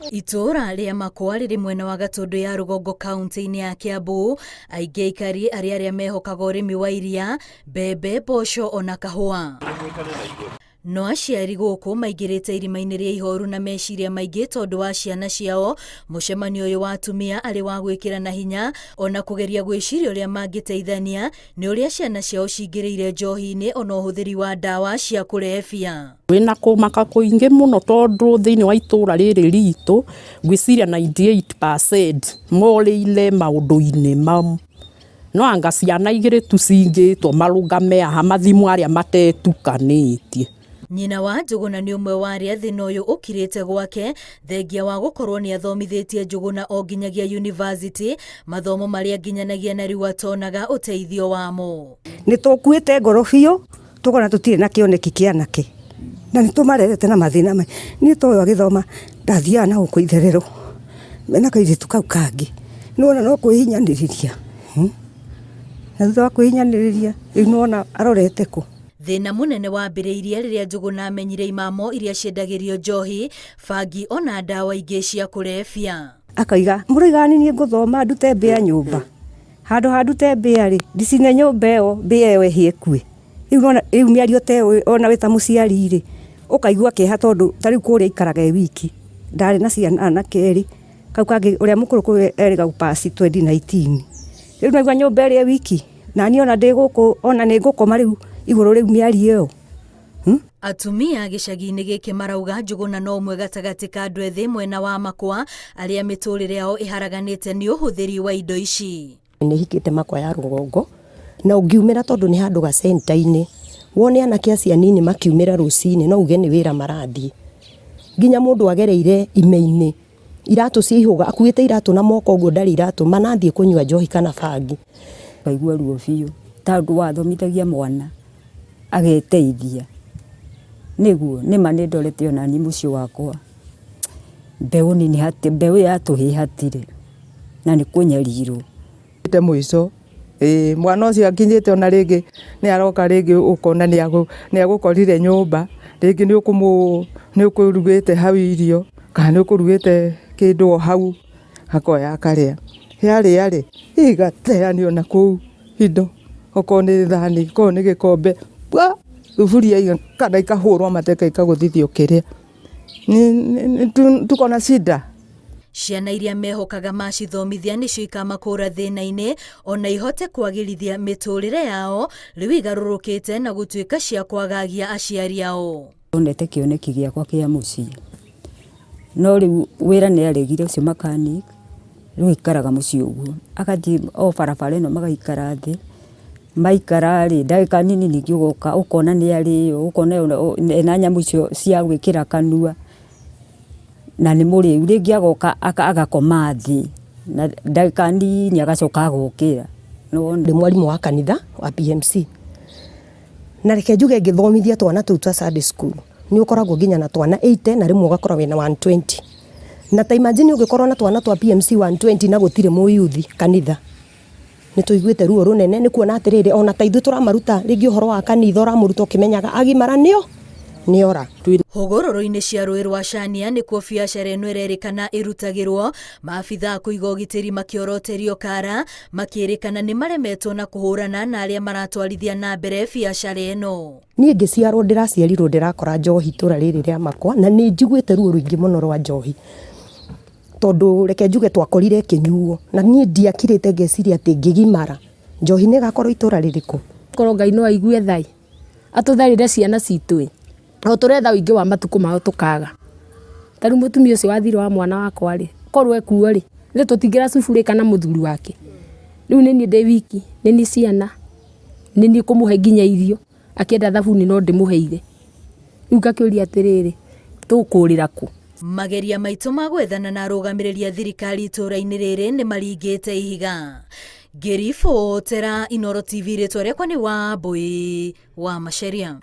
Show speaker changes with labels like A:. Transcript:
A: Itura ria Makwa riri mwena wa Gatundu ya Rugongo kaunti-ini ya Kiambu, aingi aikari aria mehokaga urimi wa iria, mbembe, mboco ona kahua. No aciari guku maingirite irima-ini ria ihoru na meciria maingi tondu wa ciana ciao. Mucemanio uyu wa atumia ari wa gwikira na hinya ona kugeria gwiciria uria mangiteithania ni uria ciana ciao cingiriire njohi-ini ona uhuthiri wa ndawa cia kurebia.
B: Wina kumaka kuingi muno tondu thiini wa itura riri ritu gwiciria 98% moriire maundu-ini mau. No anga ciana igiri tu cingitwo marugame aha mathimu aria matetukanitie.
A: Nyina wa Njuguna ni umwe wa aria thina uyu ukirite gwake thengia wa gukorwo ni athomithitie Njuguna o nginyagia university, mathomo maria nginyanagia na riu atonaga uteithio wamo.
C: Ni tukuite ngoro biu tukona tutire na kioneki kia nake na ni tumarerete na mathina mai. Ni toyo agithoma ndathia na guku itherero mena kairitu kau kangi nona no kuhinyaniria na thutha wa kuhinyaniria nona arorete ku.
A: Thina munene wambiriirie riria Njuguna amenyire imamo iria ciendagirio njohi, bangi ona ndawa ingi cia kurebia.
C: Akaiga murigani ni nguthoma ndute mbia nyumba handu te mbia ri ndicine nyumba iyo mbia iyo ehie kue. Riu miario te ona wita muciari ri ukaigua kiha tondu tariu kuria ikaraga wiki ndari na ciana na keri kau kangi uria mukuru kwe eriga gupasi 2019. Riu naigua nyumba iri wiki na ni ona ndi guku ona ni ngukoma riu iguru riu miari iyo.
A: Atumia gicagi-ini giki marauga Njuguna no umwe gatagati ka andu ethi mwena wa Makwa aria miturire yao iharaganite ni uhuthiri wa indo ici.
D: Ni hikite Makwa ya Rugongo na ungiumira tondu ni handu ga center-ini wone anake acia nini makiumira rucini no uge ni wira marathie nginya mundu agereire ime-ini iratu ciihuga akuite iratu na moko uguo ndari iratu manathie kunywa njohi kana bangi.
E: Kaigua ruo biu tondu wathomithagia mwana ageteithia niguo nima ni ndorete ona ni mucio wakwa mbeu nini hati mbeu yatuhihatire na ni kunyarirwo
F: ite muico mwana ucio akinyite ona ringi ni aroka ringi ukona ni agukorire nyumba ringi ni ukurugite hau irio kana ni ukurugite kindu hau akoya akaria yari igateani ona kuu indo okone thani kone gikombe thufuria kana ikahurwo mateka ikaguthithio kiria tukona shida.
A: Ciana iria mehokaga macithomithia nicio ikamakura thina-ini ona ihote kwagirithia miturire yao riu igarurukite na gutuika cia kwagagia aciari ao.
E: Onete kioneki giakwa kia mucii no riu wira ni aregire ucio mechanic riu ikaraga mucii uguo akathie o barabara ino magaikara thi maikara ri ndagika nini ningi ugoka ukona ni ari ukona ena nyamu icio cia gwikira kanua na ni muri ringi agoka agakoma thi na ndagika nini agacoka agokira.
D: Ndi mwarimu wa kanitha wa PMC na reke njuge ngithomithia twana tu twa Sunday school ni ukoragwo nginya na twana 80 na rimwe ugakora wina 120 na ta imagine ugikorwo na twana twa PMC 120 na gutire muyuthi kanitha ni tuiguite ruo runene ni kuona atiriri ona taithu turamaruta ringi uhoro wa kanitha uramuruta ukimenyaga agimara ni ora
A: hugururu-ini cia rui rwa Chania nikuo biacara ino irerikana irutagirwo. Maabitha kuiga ugitiri makioroterio kara makirikana ni maremetwo na kuhurana na aria maratwarithia na mbere biacara ino.
D: Ni ngiciarwo ndiraciarirwo ndirakora njohi tura riri ria Makwa na ni njiguite ruo ruingi muno rwa njohi tondu reke njuge twakorire kinyuo na ni ndiakirite ngeciria ati ngigimara njohi ni gakorwo itura ririku
B: korwo Ngai no aigue thai atutharire ciana citu o turetha wingi wa matuku mao tukaga tari mutumia ucio wathire wa mwana wakwa ri korwo ekuo ri ni tutingira cuburi na muthuri wake riu ni ndi wiki ni ciana ni kumuhe nginya irio akienda thabuni no ndimuheire riu ngakiuria atiriri tukurira ku.
A: Mageria maitu ma gwethana na arugamiriria thirikari itura-ini riri ni maringite ihiga. Ngiribotera Inooro TV ritwa riakwa ni Wambui wa Macharia.